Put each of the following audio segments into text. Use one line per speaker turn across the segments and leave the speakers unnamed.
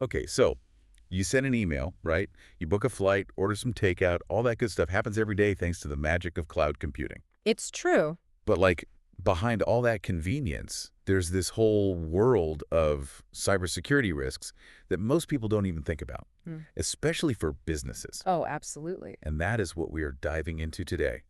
Okay, so you send an email, right? You book a flight, order some takeout, all that good stuff happens every day thanks to the magic of cloud computing.
It's true.
But like behind all that convenience, there's this whole world of cybersecurity risks that most people don't even think about,
Hmm.
especially for businesses.
Oh, absolutely.
And that is what we are diving into today.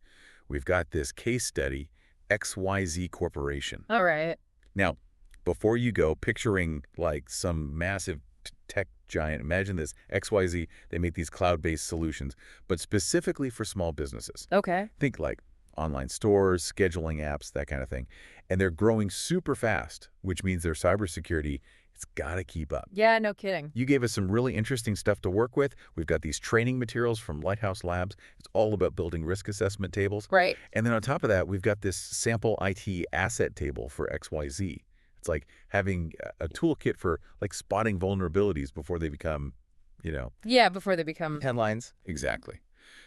We've got this case study, XYZ Corporation.
All right.
Now, before you go picturing like some massive tech giant, imagine this, XYZ, they make these cloud-based solutions, but specifically for small businesses.
Okay.
Think like online stores, scheduling apps, that kind of thing. And they're growing super fast, which means their cybersecurity, it's got to keep up.
Yeah, no kidding.
You gave us some really interesting stuff to work with. We've got these training materials from Lighthouse Labs. It's all about building risk assessment tables.
Right.
And then on top of that, we've got this sample IT asset table for XYZ. It's like having a toolkit for like spotting vulnerabilities before they become, you know.
Yeah, before they become...
Headlines.
Exactly.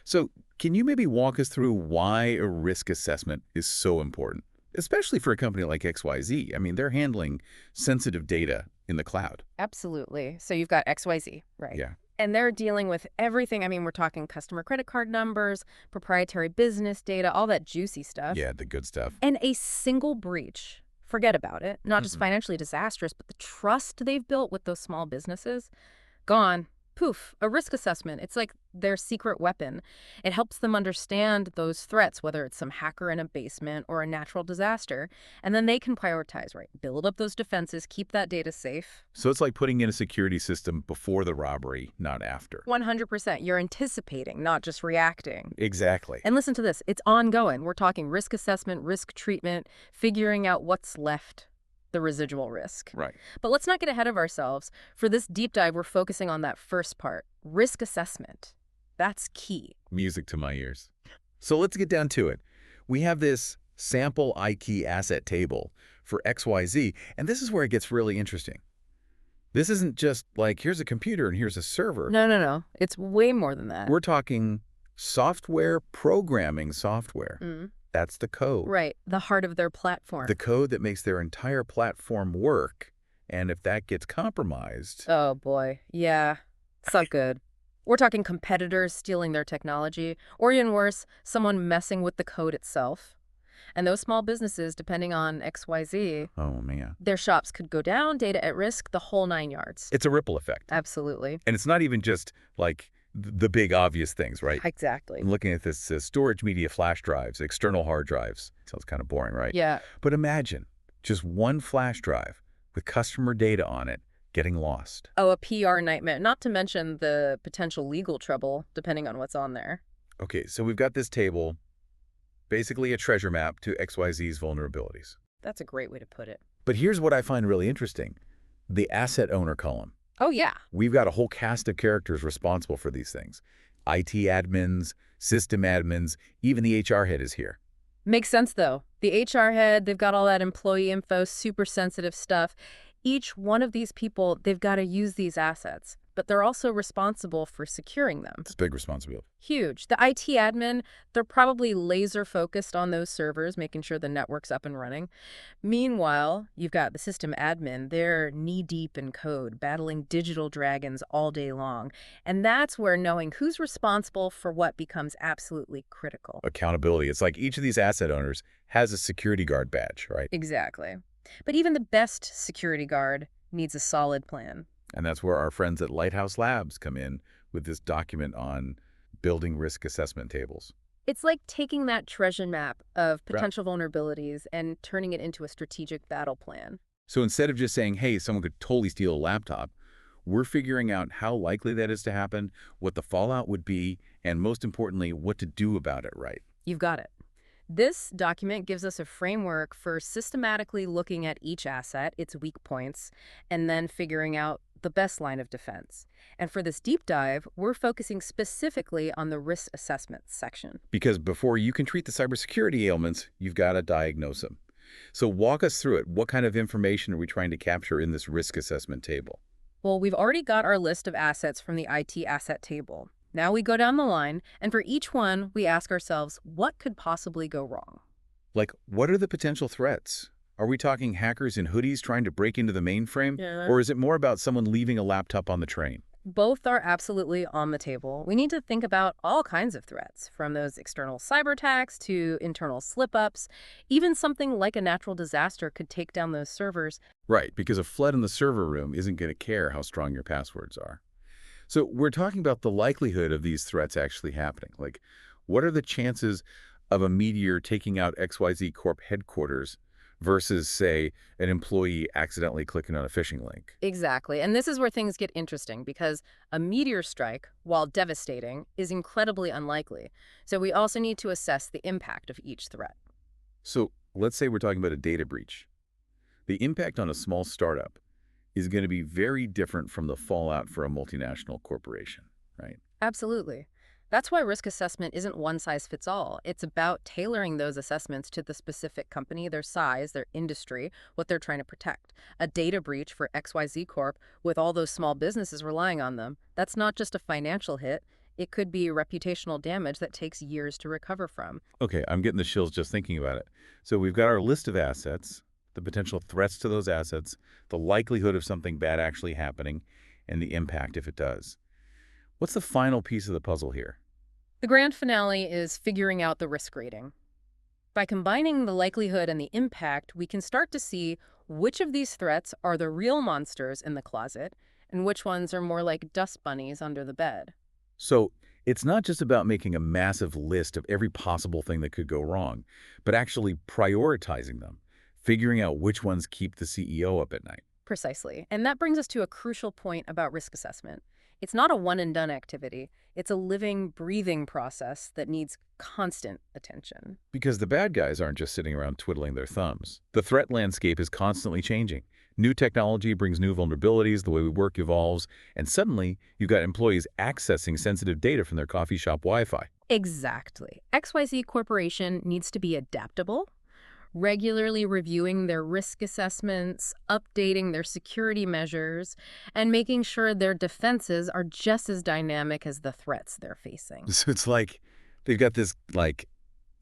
So can you maybe walk us through why a risk assessment is so important, especially for a company like XYZ? I mean, they're handling sensitive data in the cloud.
Absolutely. So you've got XYZ, right?
Yeah.
And they're dealing with everything. I mean, we're talking customer credit card numbers, proprietary business data, all that juicy stuff.
Yeah, the good stuff.
And a single breach, forget about it, not just financially disastrous, but the trust they've built with those small businesses, gone. Poof, a risk assessment. It's like their secret weapon. It helps them understand those threats, whether it's some hacker in a basement or a natural disaster, and then they can prioritize, right? Build up those defenses, keep that data safe.
So it's like putting in a security system before the robbery, not after.
100%. You're anticipating, not just reacting.
Exactly.
And listen to this. It's ongoing. We're talking risk assessment, risk treatment, figuring out what's left, the residual risk.
Right.
But let's not get ahead of ourselves. For this deep dive, we're focusing on that first part, risk assessment. That's key.
Music to my ears. So let's get down to it. We have this sample IT asset table for XYZ, and this is where it gets really interesting. This isn't just like, here's a computer and here's a server.
No, no, no. It's way more than that.
We're talking software programming software.
Mm.
That's the code.
Right. The heart of their platform.
The code that makes their entire platform work. And if that gets compromised,
Oh, boy. Yeah. It's not good. We're talking competitors stealing their technology, or even worse, someone messing with the code itself. And those small businesses, depending on XYZ,
oh man,
their shops could go down, data at risk, the whole 9 yards.
it's a ripple effect.
Absolutely.
And it's not even just like the big obvious things, right?
Exactly.
I'm looking at this storage media flash drives, external hard drives. Sounds kind of boring, right?
Yeah.
But imagine just one flash drive with customer data on it getting lost.
Oh, a PR nightmare, not to mention the potential legal trouble, depending on what's on there.
Okay, so we've got this table, basically a treasure map to XYZ's vulnerabilities.
That's a great way to put it.
But here's what I find really interesting. The asset owner column.
Oh, yeah.
We've got a whole cast of characters responsible for these things. IT admins, system admins, even the HR head is here.
Makes sense, though. The HR head, they've got all that employee info, super sensitive stuff. Each one of these people, they've got to use these assets, but they're also responsible for securing them.
It's a big responsibility.
Huge. The IT admin, they're probably laser focused on those servers, making sure the network's up and running. Meanwhile, you've got the system admin. They're knee-deep in code, battling digital dragons all day long. And that's where knowing who's responsible for what becomes absolutely critical.
Accountability. It's like each of these asset owners has a security guard badge, right?
Exactly. But even the best security guard needs a solid plan.
And that's where our friends at Lighthouse Labs come in with this document on building risk assessment tables.
It's like taking that treasure map of potential vulnerabilities and turning it into a strategic battle plan.
So instead of just saying, hey, someone could totally steal a laptop, we're figuring out how likely that is to happen, what the fallout would be, and most importantly, what to do about it, right?
You've got it. This document gives us a framework for systematically looking at each asset, its weak points, and then figuring out the best line of defense. And for this deep dive, we're focusing specifically on the risk assessment section.
Because before you can treat the cybersecurity ailments, you've got to diagnose them. So walk us through it. What kind of information are we trying to capture in this risk assessment table?
Well, we've already got our list of assets from the IT asset table. Now we go down the line, and for each one, we ask ourselves, what could possibly go wrong?
Like, what are the potential threats? Are we talking hackers in hoodies trying to break into the mainframe?
Yeah.
Or is it more about someone leaving a laptop on the train?
Both are absolutely on the table. We need to think about all kinds of threats, from those external cyber attacks to internal slip-ups. Even something like a natural disaster could take down those servers.
Right, because a flood in the server room isn't going to care how strong your passwords are. So we're talking about the likelihood of these threats actually happening. Like, what are the chances of a meteor taking out XYZ Corp headquarters versus, say, an employee accidentally clicking on a phishing link?
Exactly. And this is where things get interesting because a meteor strike, while devastating, is incredibly unlikely. So we also need to assess the impact of each threat.
So let's say we're talking about a data breach. The impact on a small startup is going to be very different from the fallout for a multinational corporation, right?
Absolutely. That's why risk assessment isn't one size fits all. It's about tailoring those assessments to the specific company, their size, their industry, what they're trying to protect. A data breach for XYZ Corp with all those small businesses relying on them, that's not just a financial hit. It could be reputational damage that takes years to recover from.
Okay, I'm getting the chills just thinking about it. So we've got our list of assets, the potential threats to those assets, the likelihood of something bad actually happening, and the impact if it does. What's the final piece of the puzzle here?
The grand finale is figuring out the risk rating. By combining the likelihood and the impact, we can start to see which of these threats are the real monsters in the closet and which ones are more like dust bunnies under the bed.
So it's not just about making a massive list of every possible thing that could go wrong, but actually prioritizing them, figuring out which ones keep the CEO up at night.
Precisely. And that brings us to a crucial point about risk assessment. It's not a one-and-done activity. It's a living, breathing process that needs constant attention.
Because the bad guys aren't just sitting around twiddling their thumbs. The threat landscape is constantly changing. New technology brings new vulnerabilities, the way we work evolves, and suddenly you've got employees accessing sensitive data from their coffee shop Wi-Fi.
Exactly. XYZ Corporation needs to be adaptable, regularly reviewing their risk assessments, updating their security measures, and making sure their defenses are just as dynamic as the threats they're facing.
So it's like they've got this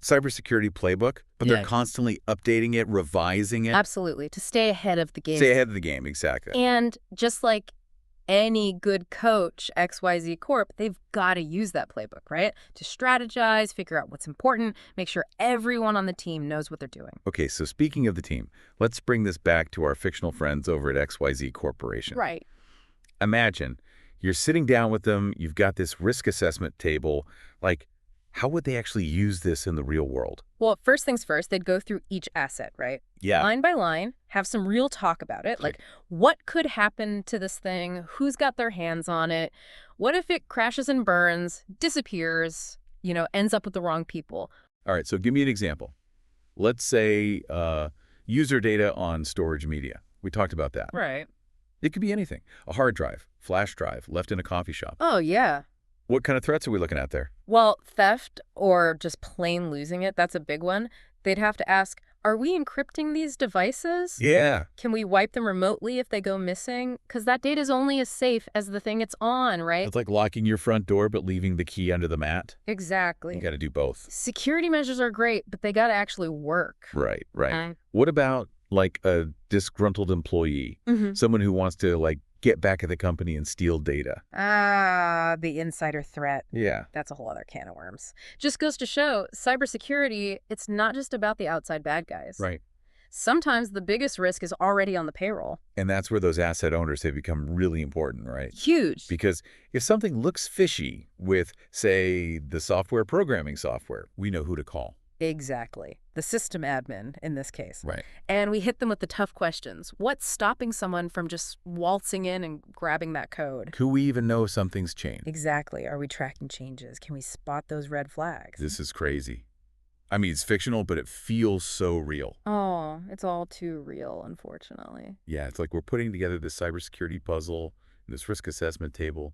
cybersecurity playbook, but
Yeah.
they're constantly updating it, revising it.
Absolutely, to stay ahead of the game.
Stay ahead of the game, exactly.
And just like any good coach, XYZ Corp, they've got to use that playbook, right? To strategize, figure out what's important, make sure everyone on the team knows what they're doing.
Okay, so speaking of the team, let's bring this back to our fictional friends over at XYZ Corporation.
Right.
Imagine you're sitting down with them, you've got this risk assessment table. Like, how would they actually use this in the real world?
Well, first things first, they'd go through each asset, right?
Yeah.
Line by line, have some real talk about it. Like, what could happen to this thing? Who's got their hands on it? What if it crashes and burns, disappears, ends up with the wrong people?
All right, so give me an example. Let's say user data on storage media. We talked about that.
Right.
It could be anything. A hard drive, flash drive, left in a coffee shop.
Oh, yeah.
What kind of threats are we looking at there?
Well, theft or just plain losing it, that's a big one. They'd have to ask, are we encrypting these devices?
Yeah.
Can we wipe them remotely if they go missing? Because that data is only as safe as the thing it's on, right?
It's like locking your front door but leaving the key under the mat.
Exactly.
You got to do both.
Security measures are great, but they got to actually work.
Right. What about like a disgruntled employee?
Mhm.
Someone who wants to get back at the company and steal data.
The insider threat.
Yeah.
That's a whole other can of worms. Just goes to show, cybersecurity, it's not just about the outside bad guys.
Right.
Sometimes the biggest risk is already on the payroll.
And that's where those asset owners have become really important, right?
Huge.
Because if something looks fishy with, say, the programming software, we know who to call.
Exactly. The system admin in this case.
Right.
And we hit them with the tough questions. What's stopping someone from just waltzing in and grabbing that code?
Could we even know something's changed?
Exactly. Are we tracking changes? Can we spot those red flags?
This is crazy. I mean, it's fictional, but it feels so real.
Oh, it's all too real, unfortunately.
Yeah, it's like we're putting together this cybersecurity puzzle, this risk assessment table.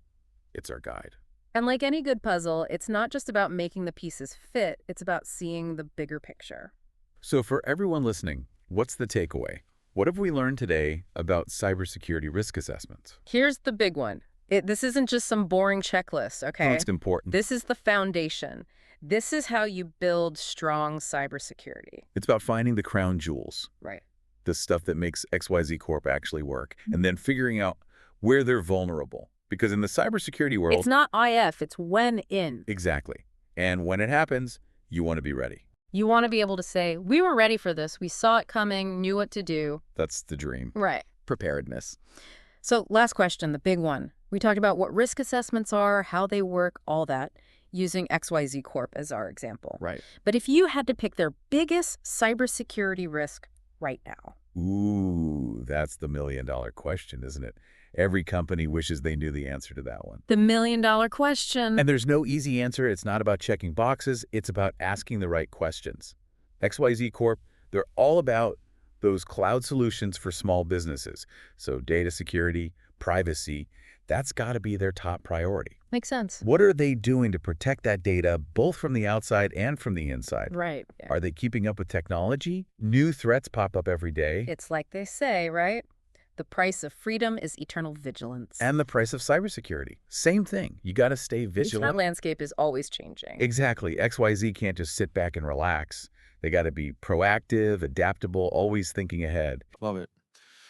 It's our guide.
And like any good puzzle, it's not just about making the pieces fit, it's about seeing the bigger picture.
So for everyone listening, what's the takeaway? What have we learned today about cybersecurity risk assessments?
Here's the big one. This isn't just some boring checklist, okay?
Oh, it's important.
This is the foundation. This is how you build strong cybersecurity.
It's about finding the crown jewels.
Right.
the stuff that makes XYZ Corp actually work, and then figuring out where they're vulnerable. Because in the cybersecurity world,
It's not if, it's when in.
exactly. And when it happens, you want to be ready.
You want to be able to say, we were ready for this. We saw it coming, knew what to do.
That's the dream.
Right.
Preparedness.
So last question, the big one. We talked about what risk assessments are, how they work, all that, using XYZ Corp as our example.
Right.
But if you had to pick their biggest cybersecurity risk right now.
Ooh, that's the million-dollar question, isn't it? Every company wishes they knew the answer to that one.
The million-dollar question.
And there's no easy answer. It's not about checking boxes. It's about asking the right questions. XYZ Corp, they're all about those cloud solutions for small businesses. So data security, privacy, that's got to be their top priority.
Makes sense.
What are they doing to protect that data both from the outside and from the inside?
Right.
Are they keeping up with technology? New threats pop up every day.
It's like they say, right? The price of freedom is eternal vigilance.
And the price of cybersecurity. Same thing. You got to stay
That
vigilant.
landscape is always changing.
Exactly. XYZ can't just sit back and relax. They got to be proactive, adaptable, always thinking ahead.
Love it.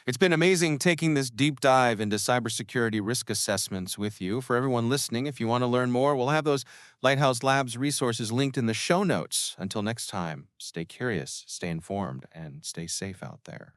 It's been amazing taking this deep dive into cybersecurity risk assessments with you. For everyone listening, if you want to learn more, we'll have those Lighthouse Labs resources linked in the show notes. Until next time, stay curious, stay informed, and stay safe out there.